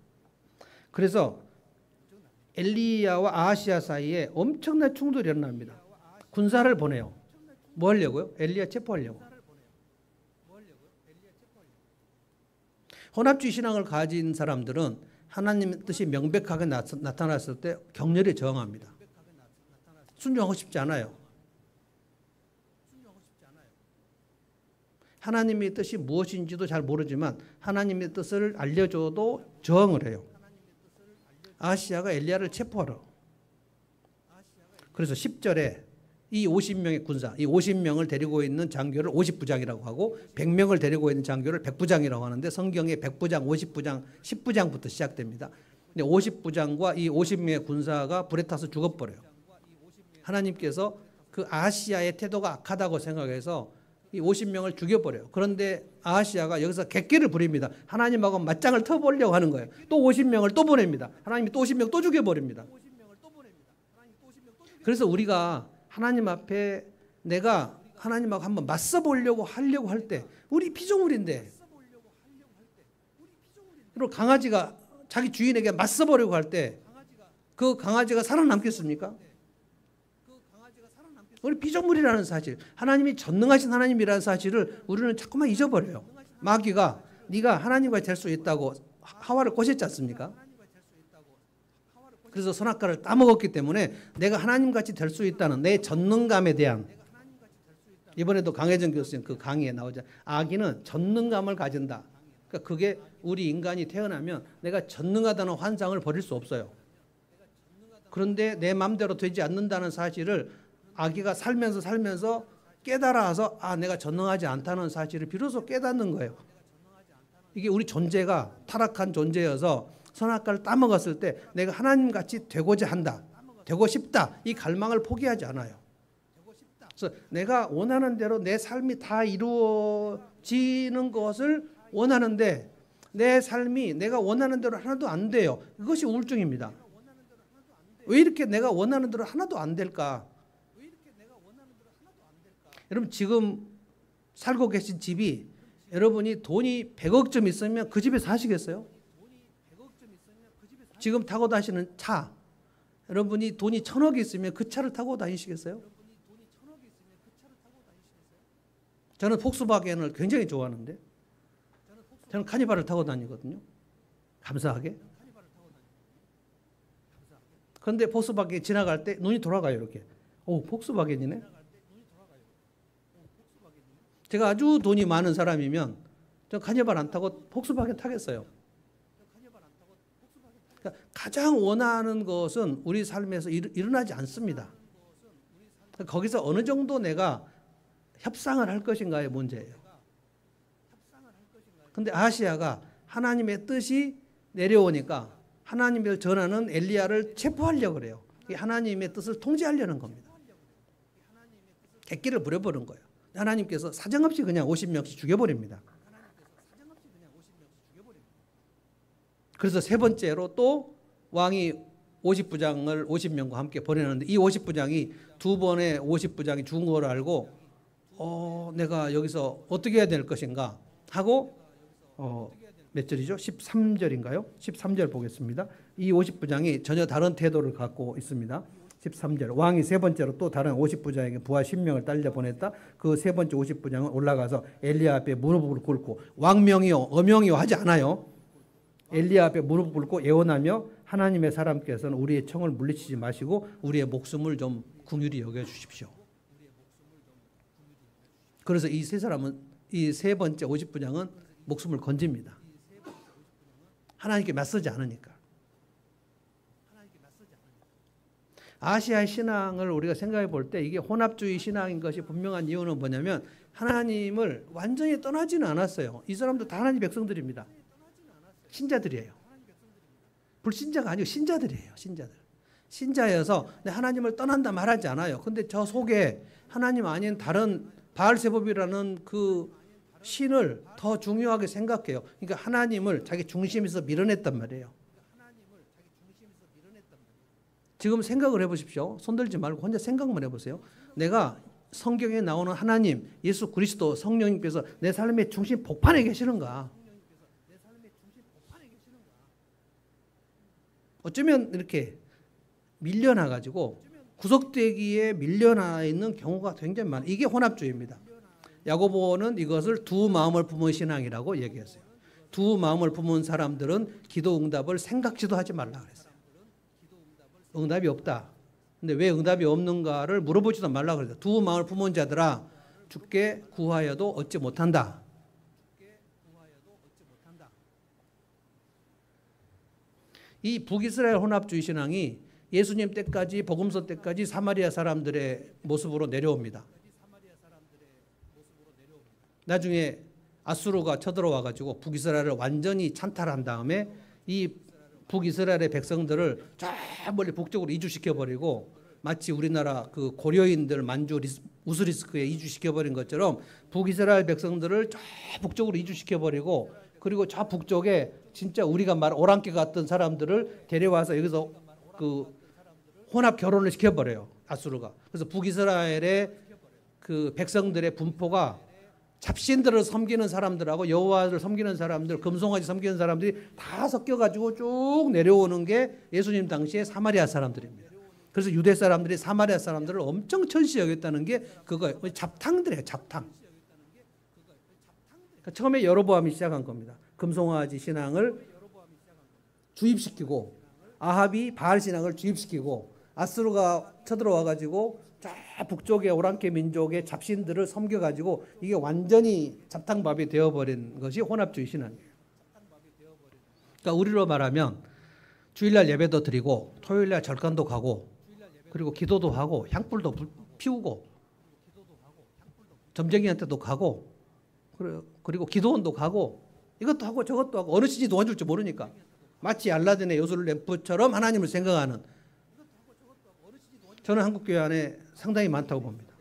그래서 엘리야와 아하시야 사이에 엄청난 충돌이 일어납니다. 군사를 보내요. 뭐 하려고요? 엘리야 체포하려고. 혼합주의 신앙을 가진 사람들은 하나님의 뜻이 명백하게 나타났을 때 격렬히 저항합니다. 순종하고 싶지 않아요. 하나님의 뜻이 무엇인지도 잘 모르지만 하나님의 뜻을 알려줘도 저항을 해요. 아하시야가 엘리야를 체포하러. 그래서 10절에 이 50명의 군사, 이 50명을 데리고 있는 장교를 50부장이라고 하고 100명을 데리고 있는 장교를 100부장이라고 하는데 성경에 100부장, 50부장, 10부장부터 시작됩니다. 근데 50부장과 이 50명의 군사가 불에 타서 죽어버려요. 하나님께서 그 아하시야의 태도가 악하다고 생각해서 이 50명을 죽여버려요. 그런데 아하시야가 여기서 객기를 부립니다. 하나님하고 맞짱을 터보려고 하는 거예요. 또 50명을 또 보냅니다. 하나님이 또 50명 또 죽여버립니다. 그래서 우리가 하나님 앞에 내가 하나님하고 한번 맞서보려고 하려고 할 때 우리 피조물인데 그리고 강아지가 자기 주인에게 맞서보려고 할 때 그 강아지가 살아남겠습니까? 우리 피조물이라는 사실, 하나님이 전능하신 하나님이라는 사실을 우리는 자꾸만 잊어버려요. 마귀가 네가 하나님과 될 수 있다고 하와를 꼬셨지 않습니까? 그래서 선악과를 따먹었기 때문에 내가 하나님같이 될 수 있다는 내 전능감에 대한, 이번에도 강혜정 교수님 그 강의에 나오자, 악인은 전능감을 가진다. 그러니까 그게 우리 인간이 태어나면 내가 전능하다는 환상을 버릴 수 없어요. 그런데 내 마음대로 되지 않는다는 사실을 아기가 살면서 깨달아서 내가 전능하지 않다는 사실을 비로소 깨닫는 거예요. 이게 우리 존재가 타락한 존재여서 선악과를 따먹었을 때 내가 하나님같이 되고자 한다, 되고 싶다, 이 갈망을 포기하지 않아요. 그래서 내가 원하는 대로 내 삶이 다 이루어지는 것을 원하는데 내 삶이 내가 원하는 대로 하나도 안 돼요. 이것이 우울증입니다. 왜 이렇게 내가 원하는 대로 하나도 안 될까? 여러분 지금 살고 계신 집이, 여러분이 돈이 100억쯤 있으면 그 집에 사시겠어요? 지금 타고 다니시는 차, 여러분이 돈이 1000억이 있으면 그 차를 타고 다니시겠어요? 저는 폭스바겐을 굉장히 좋아하는데 저는 카니발을 타고 다니거든요. 감사하게. 그런데 폭스바겐이 지나갈 때 눈이 돌아가요. 이렇게. 폭스바겐이네. 제가 아주 돈이 많은 사람이면 저 카니발 안 타고 폭스바겐 타겠어요. 그러니까 가장 원하는 것은 우리 삶에서 일어나지 않습니다. 거기서 어느 정도 내가 협상을 할 것인가의 문제예요. 그런데 아하시야가 하나님의 뜻이 내려오니까 하나님의 전하는 엘리야를 체포하려고 그래요. 하나님의 뜻을 통제하려는 겁니다. 객기를 부려버린 거예요. 하나님께서 사정없이 그냥 50명씩 죽여버립니다. 그래서 세 번째로 또 왕이 50부장을 50명과 함께 보내는데 이 50부장이 두 번의 50부장이 죽은 걸 알고 내가 여기서 어떻게 해야 될 것인가 하고 몇 절이죠? 13절인가요? 13절 보겠습니다. 이 50부장이 전혀 다른 태도를 갖고 있습니다. 13절, 왕이 세 번째로 또 다른 50부장에게 부하 10명을 딸려 보냈다. 그 세 번째 50부장은 올라가서 엘리야 앞에 무릎을 꿇고, 왕명이요 어명이요 하지 않아요. 엘리야 앞에 무릎을 꿇고 애원하며 하나님의 사람께서는 우리의 청을 물리치지 마시고 우리의 목숨을 좀 긍휼히 여겨주십시오. 그래서 이 세 사람은, 이 세 번째 50부장은 목숨을 건집니다. 하나님께 맞서지 않으니까. 아시아의 신앙을 우리가 생각해 볼 때 이게 혼합주의 신앙인 것이 분명한 이유는 뭐냐면 하나님을 완전히 떠나지는 않았어요. 이 사람도 다 하나님 백성들입니다. 신자들이에요. 불신자가 아니고 신자들이에요. 신자들. 신자여서 하나님을 떠난다 말하지 않아요. 근데 저 속에 하나님 아닌 다른 바알세봅이라는 그 신을 더 중요하게 생각해요. 그러니까 하나님을 자기 중심에서 밀어냈단 말이에요. 지금 생각을 해보십시오. 손들지 말고 혼자 생각만 해보세요. 내가 성경에 나오는 하나님, 예수 그리스도, 성령님께서 내 삶의 중심 복판에 계시는가? 어쩌면 이렇게 밀려나가지고 구속되기에 밀려나 있는 경우가 굉장히 많아요. 이게 혼합주의입니다. 야고보는 이것을 두 마음을 품은 신앙이라고 얘기했어요. 두 마음을 품은 사람들은 기도 응답을 생각지도 하지 말라 그랬어요. 응답이 없다. 근데 왜 응답이 없는가를 물어보지도 말라 그랬어요. 두 마음을 품은 자들아 주께 구하여도 얻지 못한다. 이 북이스라엘 혼합주의 신앙이 예수님 때까지 복음서 때까지 사마리아 사람들의 모습으로 내려옵니다. 나중에 아수르가 쳐들어와 가지고 북이스라엘을 완전히 찬탈한 다음에 이 북이스라엘의 백성들을 저 멀리 북쪽으로 이주시켜 버리고 마치 우리나라 그 고려인들 만주 우스리스크에 이주시켜 버린 것처럼 북이스라엘 백성들을 저 북쪽으로 이주시켜 버리고 그리고 저 북쪽에 진짜 우리가 말 오랑캐 같은 사람들을 데려와서 여기서 그 혼합 결혼을 시켜버려요. 아수르가. 그래서 북이스라엘의 그 백성들의 분포가 잡신들을 섬기는 사람들하고 여호와를 섬기는 사람들, 금송아지 섬기는 사람들이 다 섞여가지고 쭉 내려오는 게 예수님 당시에 사마리아 사람들입니다. 그래서 유대 사람들이 사마리아 사람들을 엄청 천시 여겼다는 게 그거예요. 잡탕들이에요. 잡탕. 그러니까 처음에 여로보암이 시작한 겁니다. 금송아지 신앙을 주입시키고 아합이 바알 신앙을 주입시키고 아수르가 쳐들어와 가지고 저 북쪽의 오랑캐 민족의 잡신들을 섬겨 가지고 이게 완전히 잡탕밥이 되어버린 것이 혼합주의 신앙이에요. 그러니까 우리로 말하면 주일날 예배도 드리고 토요일날 절간도 가고 그리고 기도도 하고 향불도 피우고 점쟁이한테도 가고 그리고 기도원도 가고 이것도 하고 저것도 하고 어느 신이 도와줄지 모르니까 마치 알라딘의 요술 램프처럼 하나님을 생각하는 저는 한국교회 안에 상당히 많다고 봅니다.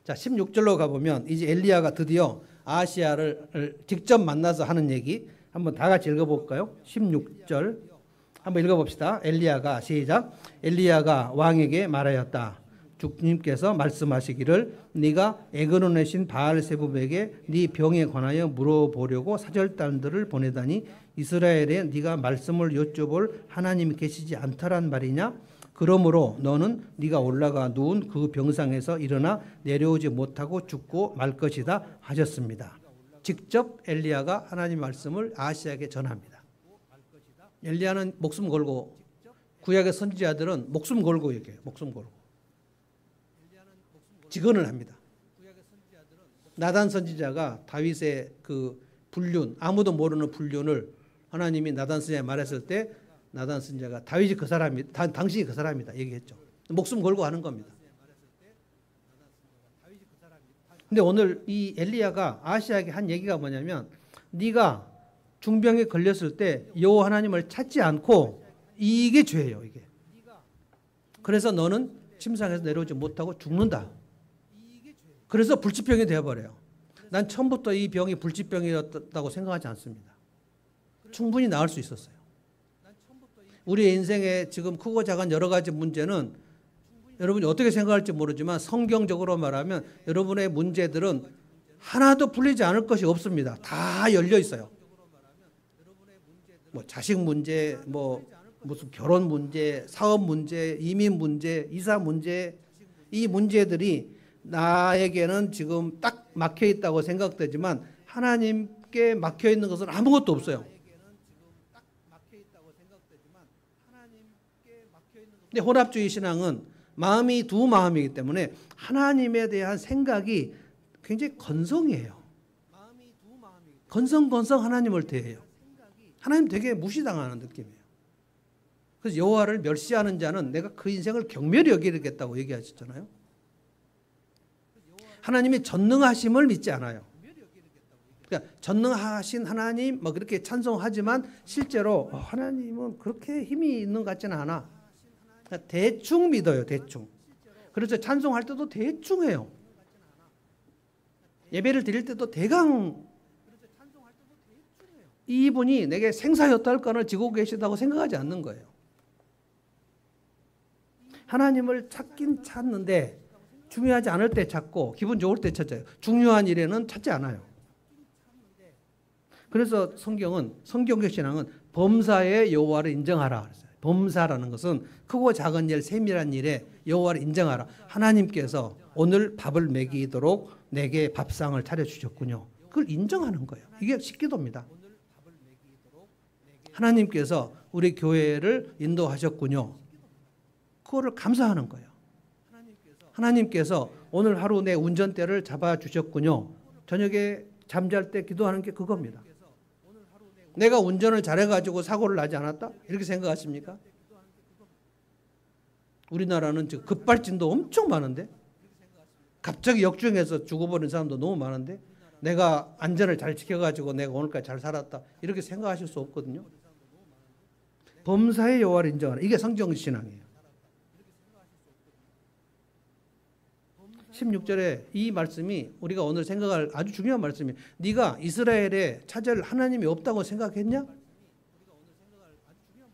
자, 16절로 가보면 이제 엘리야가 드디어 아하시야를 직접 만나서 하는 얘기 한번 다 같이 읽어볼까요? 16절 한번 읽어봅시다. 엘리야가 시작. 엘리야가 왕에게 말하였다. 주님께서 말씀하시기를 네가 에그론의 신 바알세붑에게 네 병에 관하여 물어보려고 사절단들을 보내다니 이스라엘에 네가 말씀을 여쭤볼 하나님이 계시지 않다란 말이냐? 그러므로 너는 네가 올라가 누운 그 병상에서 일어나 내려오지 못하고 죽고 말 것이다 하셨습니다. 직접 엘리야가 하나님의 말씀을 아하시야에게 전합니다. 엘리야는 목숨 걸고 구약의 선지자들은 목숨 걸고 얘기해요. 목숨 걸고 직언을 합니다. 나단 선지자가 다윗의 그 불륜 아무도 모르는 불륜을 하나님이 나단 선지자에 말했을 때 나단 선지자가 다윗이 그 사람이 당신이 그 사람이다 얘기했죠. 목숨 걸고 하는 겁니다. 근데 오늘 이 엘리야가 아하시야에게 한 얘기가 뭐냐면 네가 중병에 걸렸을 때 여호와 하나님을 찾지 않고 이게 죄예요. 이게. 그래서 너는 침상에서 내려오지 못하고 죽는다. 그래서 불치병이 되어버려요. 난 처음부터 이 병이 불치병이었다고 생각하지 않습니다. 충분히 나을 수 있었어요. 우리의 인생에 지금 크고 작은 여러 가지 문제는 여러분이 어떻게 생각할지 모르지만 성경적으로 말하면 여러분의 문제들은 하나도 풀리지 않을 것이 없습니다. 다 열려 있어요. 뭐 자식 문제, 뭐 무슨 결혼 문제, 사업 문제, 이민 문제, 이사 문제, 이 문제들이 나에게는 지금 딱 막혀 있다고 생각되지만 하나님께 막혀 있는 것은 아무것도 없어요. 근데 혼합주의 신앙은 마음이 두 마음이기 때문에 하나님에 대한 생각이 굉장히 건성이에요. 건성건성 하나님을 대해요. 하나님 되게 무시당하는 느낌이에요. 그래서 여호와를 멸시하는 자는 내가 그 인생을 경멸히 여기겠다고 얘기하셨잖아요. 하나님의 전능하심을 믿지 않아요. 그러니까 전능하신 하나님 뭐 그렇게 찬송하지만 실제로 하나님은 그렇게 힘이 있는 것 같지는 않아. 그러니까 대충 믿어요. 대충. 그래서 찬송할 때도 대충 해요. 예배를 드릴 때도 대강 이분이 내게 생사여탈권을 지고 계시다고 생각하지 않는 거예요. 하나님을 찾긴 찾는데 중요하지 않을 때 찾고 기분 좋을 때 찾아요. 중요한 일에는 찾지 않아요. 그래서 성경적 신앙은 범사의 여호와를 인정하라. 범사라는 것은 크고 작은 일, 세밀한 일에 여호와를 인정하라. 하나님께서 오늘 밥을 먹이도록 내게 밥상을 차려주셨군요. 그걸 인정하는 거예요. 이게 식기도입니다. 하나님께서 우리 교회를 인도하셨군요. 그거를 감사하는 거예요. 하나님께서 오늘 하루 내 운전대를 잡아주셨군요. 저녁에 잠잘 때 기도하는 게 그겁니다. 내가 운전을 잘해가지고 사고를 나지 않았다? 이렇게 생각하십니까? 우리나라는 지금 급발진도 엄청 많은데 갑자기 역주행해서 죽어버린 사람도 너무 많은데 내가 안전을 잘 지켜가지고 내가 오늘까지 잘 살았다 이렇게 생각하실 수 없거든요. 범사의 여호와를 인정하라. 이게 성경 신앙이에요. 16절에 이 말씀이 우리가 오늘 생각할 아주 중요한 말씀이에요. 네가 이스라엘에 찾을 하나님이 없다고 생각했냐?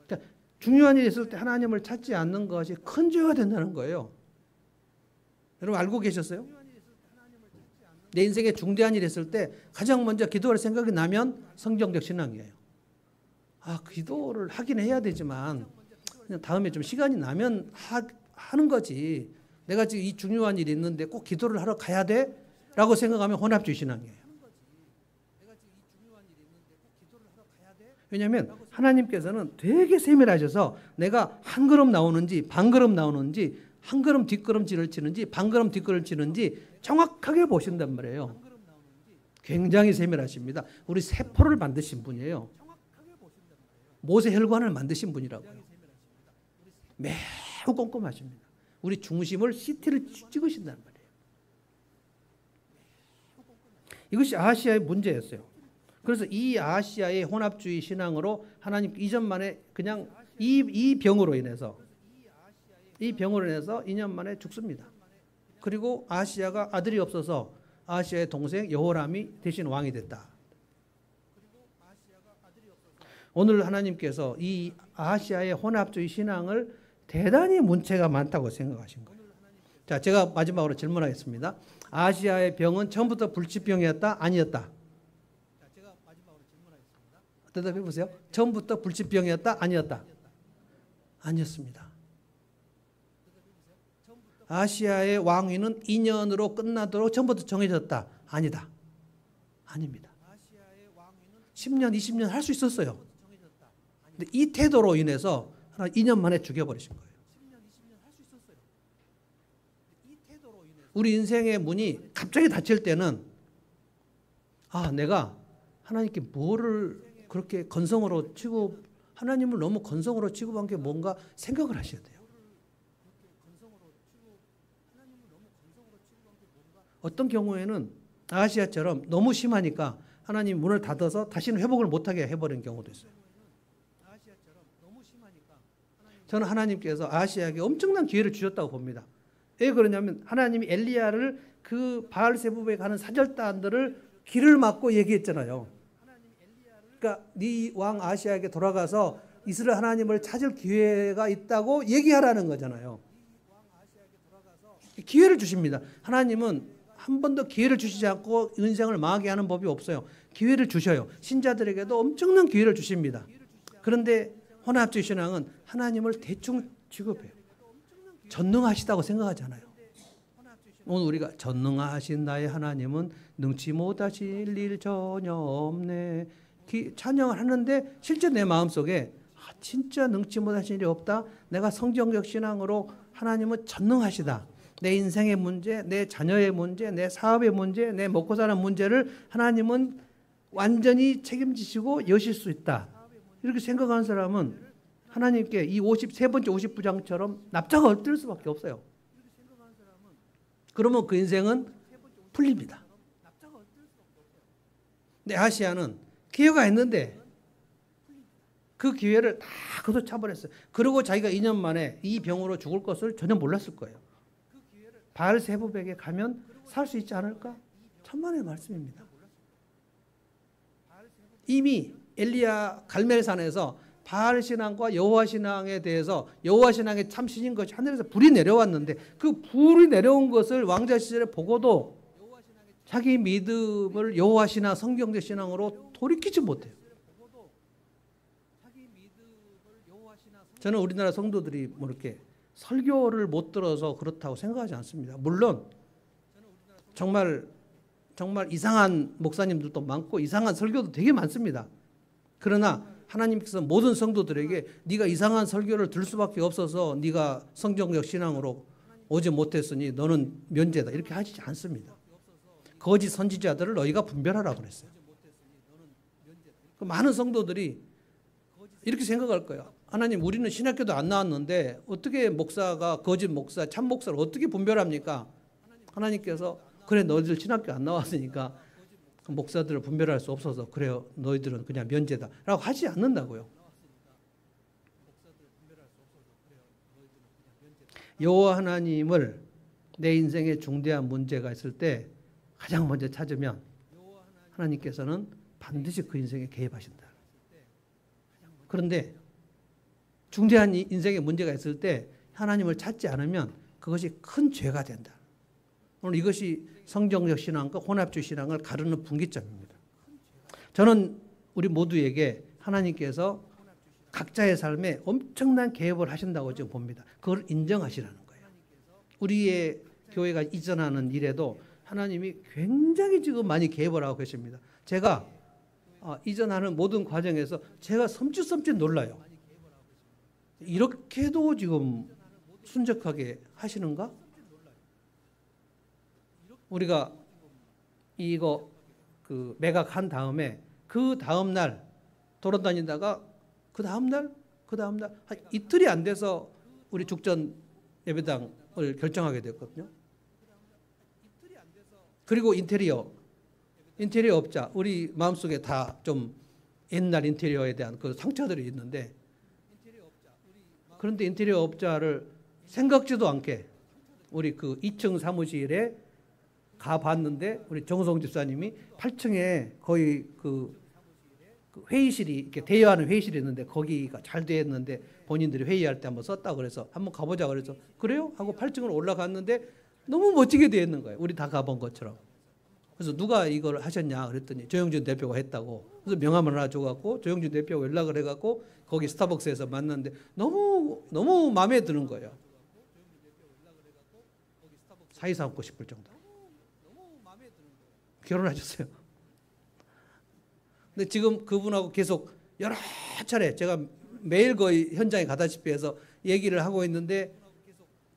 그러니까 중요한 일이 있을 때 하나님을 찾지 않는 것이 큰 죄가 된다는 거예요. 여러분 알고 계셨어요? 내 인생에 중대한 일이 있을 때 가장 먼저 기도할 생각이 나면 성경적 신앙이에요. 기도를 하긴 해야 되지만 그냥 다음에 좀 시간이 나면 하는 거지. 내가 지금 이 중요한 일이 있는데 꼭 기도를 하러 가야 돼? 라고 생각하면 혼합주의 신앙이에요. 왜냐하면 하나님께서는 되게 세밀하셔서 내가 한 걸음 나오는지 반 걸음 나오는지 한 걸음 뒷걸음질을 치는지 반 걸음 뒷걸음을 치는지 정확하게 보신단 말이에요. 굉장히 세밀하십니다. 우리 세포를 만드신 분이에요. 모세 혈관을 만드신 분이라고요. 매우 꼼꼼하십니다. 우리 중심을 CT를 찍으신단 말이에요. 이것이 아시아의 문제였어요. 그래서 이 아시아의 혼합주의 신앙으로 하나님 이전만에 그냥 이 병으로 인해서 2년 만에 죽습니다. 그리고 아시아가 아들이 없어서 아시아의 동생 여호람이 대신 왕이 됐다. 오늘 하나님께서 이 아시아의 혼합주의 신앙을 대단히 문제가 많다고 생각하신 거예요. 자, 제가 마지막으로 질문하겠습니다. 아시아의 병은 처음부터 불치병이었다? 아니었다? 대답해 보세요. 처음부터 불치병이었다? 아니었다? 아니었습니다. 아시아의 왕위는 2년으로 끝나도록 처음부터 정해졌다? 아니다. 아닙니다. 10년, 20년 할 수 있었어요. 근데 이 태도로 인해서 2년 만에 죽여버리신 거예요. 우리 인생의 문이 갑자기 닫힐 때는 내가 하나님께 뭐를 그렇게 건성으로 하나님을 너무 건성으로 취급한 게 뭔가 생각을 하셔야 돼요. 어떤 경우에는 아시아처럼 너무 심하니까 하나님 문을 닫아서 다시는 회복을 못하게 해버린 경우도 있어요. 저는 하나님께서 아시아에게 엄청난 기회를 주셨다고 봅니다. 왜 그러냐면 하나님이 엘리야를 그 바알세부에 가는 사절단들을 길을 막고 얘기했잖아요. 그러니까 네 왕 아시아에게 돌아가서 이스라엘 하나님을 찾을 기회가 있다고 얘기하라는 거잖아요. 기회를 주십니다. 하나님은 한 번도 기회를 주시지 않고 인생을 망하게 하는 법이 없어요. 기회를 주셔요. 신자들에게도 엄청난 기회를 주십니다. 그런데 혼합주의 신앙은 하나님을 대충 취급해요. 전능하시다고 생각하잖아요. 오늘 우리가 전능하신 나의 하나님은 능치 못하실 일 전혀 없네. 찬양을 하는데 실제 내 마음속에 진짜 능치 못하실 일이 없다. 내가 성경적 신앙으로 하나님은 전능하시다. 내 인생의 문제, 내 자녀의 문제, 내 사업의 문제, 내 먹고 사는 문제를 하나님은 완전히 책임지시고 여실 수 있다. 이렇게 생각하는 사람은 하나님께 이 53번째 50부장처럼 납작가 엎드릴 수밖에 없어요. 그러면 그 인생은 풀립니다. 근데 아시아는 기회가 있는데 그 기회를 다 걷어차버렸어요. 그리고 자기가 2년 만에 이 병으로 죽을 것을 전혀 몰랐을 거예요. 바알세부백에 가면 살 수 있지 않을까? 천만의 말씀입니다. 이미 엘리야 갈멜산에서 바알 신앙과 여호와 신앙에 대해서 여호와 신앙의 참신인 것이 하늘에서 불이 내려왔는데 그 불이 내려온 것을 왕자 시절에 보고도 자기 믿음을 여호와 신앙, 성경적 신앙으로 돌이키지 못해요. 저는 우리나라 성도들이 뭐 이렇게 설교를 못 들어서 그렇다고 생각하지 않습니다. 물론 정말 이상한 목사님들도 많고 이상한 설교도 되게 많습니다. 그러나 하나님께서 모든 성도들에게 네가 이상한 설교를 들을 수밖에 없어서 네가 성경적 신앙으로 오지 못했으니 너는 면제다 이렇게 하지 않습니다. 거짓 선지자들을 너희가 분별하라고 그랬어요. 많은 성도들이 이렇게 생각할 거예요. 하나님, 우리는 신학교도 안 나왔는데 어떻게 목사가 거짓 목사, 참 목사를 어떻게 분별합니까? 하나님께서 그래 너희들 신학교 안 나왔으니까 목사들을 분별할 수 없어서 그래요 너희들은 그냥 면제다 라고 하지 않는다고요. 여호와 하나님을 내 인생에 중대한 문제가 있을 때 가장 먼저 찾으면 하나님께서는 반드시 그 인생에 개입하신다. 그런데 중대한 인생에 문제가 있을 때 하나님을 찾지 않으면 그것이 큰 죄가 된다. 오늘 이것이 성경적 신앙과 혼합주의 신앙을 가르는 분기점입니다. 저는 우리 모두에게 하나님께서 각자의 삶에 엄청난 개입을 하신다고 지금 봅니다. 그걸 인정하시라는 거예요. 우리의 교회가 이전하는 일에도 하나님이 굉장히 지금 많이 개입을 하고 계십니다. 제가 이전하는 모든 과정에서 제가 섬찟섬찟 놀라요. 이렇게도 지금 순적하게 하시는가? 우리가 이거 그 매각한 다음에 그 다음 날 돌아다니다가 그 다음 날 한 이틀이 안 돼서 우리 죽전 예배당을 결정하게 됐거든요. 그리고 인테리어 업자 우리 마음속에 다 좀 옛날 인테리어에 대한 그 상처들이 있는데 그런데 인테리어 업자를 생각지도 않게 우리 그 2층 사무실에 가봤는데 우리 정성 집사님이 8층에 거의 그 회의실이 이렇게 대여하는 회의실이 있는데 거기가 잘 되어 있는데 본인들이 회의할 때 한번 썼다고 그래서 한번 가보자 그래서 그래요? 하고 8층으로 올라갔는데 너무 멋지게 되어 있는 거예요. 우리 다 가본 것처럼. 그래서 누가 이걸 하셨냐 그랬더니 조영준 대표가 했다고. 그래서 명함을 하나 줘갖고 조영준 대표가 연락을 해갖고 거기 스타벅스에서 만났는데 너무 마음에 드는 거예요. 사이 삼고 싶을 정도. 결혼하셨어요. 근데 지금 그분하고 계속 여러 차례 제가 매일 거의 현장에 가다시피 해서 얘기를 하고 있는데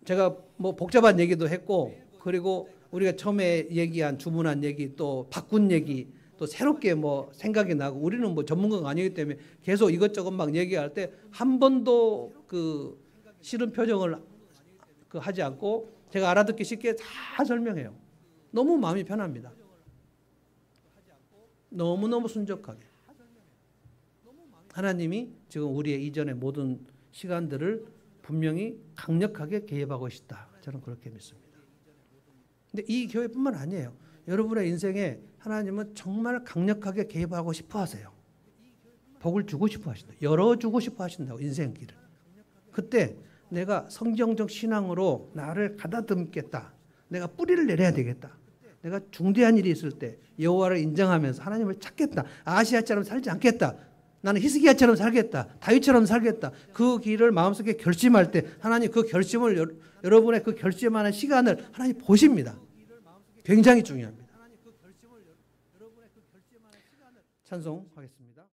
제가 뭐 복잡한 얘기도 했고 그리고 우리가 처음에 얘기한 주문한 얘기 또 바꾼 얘기 또 새롭게 뭐 생각이 나고 우리는 뭐 전문가가 아니기 때문에 계속 이것저것 막 얘기할 때 한 번도 그 싫은 표정을 그 하지 않고 제가 알아듣기 쉽게 다 설명해요. 너무 마음이 편합니다. 너무너무 순적하게. 하나님이 지금 우리의 이전의 모든 시간들을 분명히 강력하게 개입하고 있다. 저는 그렇게 믿습니다. 근데 이 교회뿐만 아니에요. 여러분의 인생에 하나님은 정말 강력하게 개입하고 싶어 하세요. 복을 주고 싶어 하신다. 열어주고 싶어 하신다고 인생 길을. 그때 내가 성경적 신앙으로 나를 가다듬겠다. 내가 뿌리를 내려야 되겠다. 내가 중대한 일이 있을 때 여호와를 인정하면서 하나님을 찾겠다. 아시아처럼 살지 않겠다. 나는 히스기야처럼 살겠다. 다윗처럼 살겠다. 그 길을 마음속에 결심할 때 하나님 그 결심을 여러분의 그 결심하는 시간을 하나님 보십니다. 굉장히 중요합니다. 찬송하겠습니다.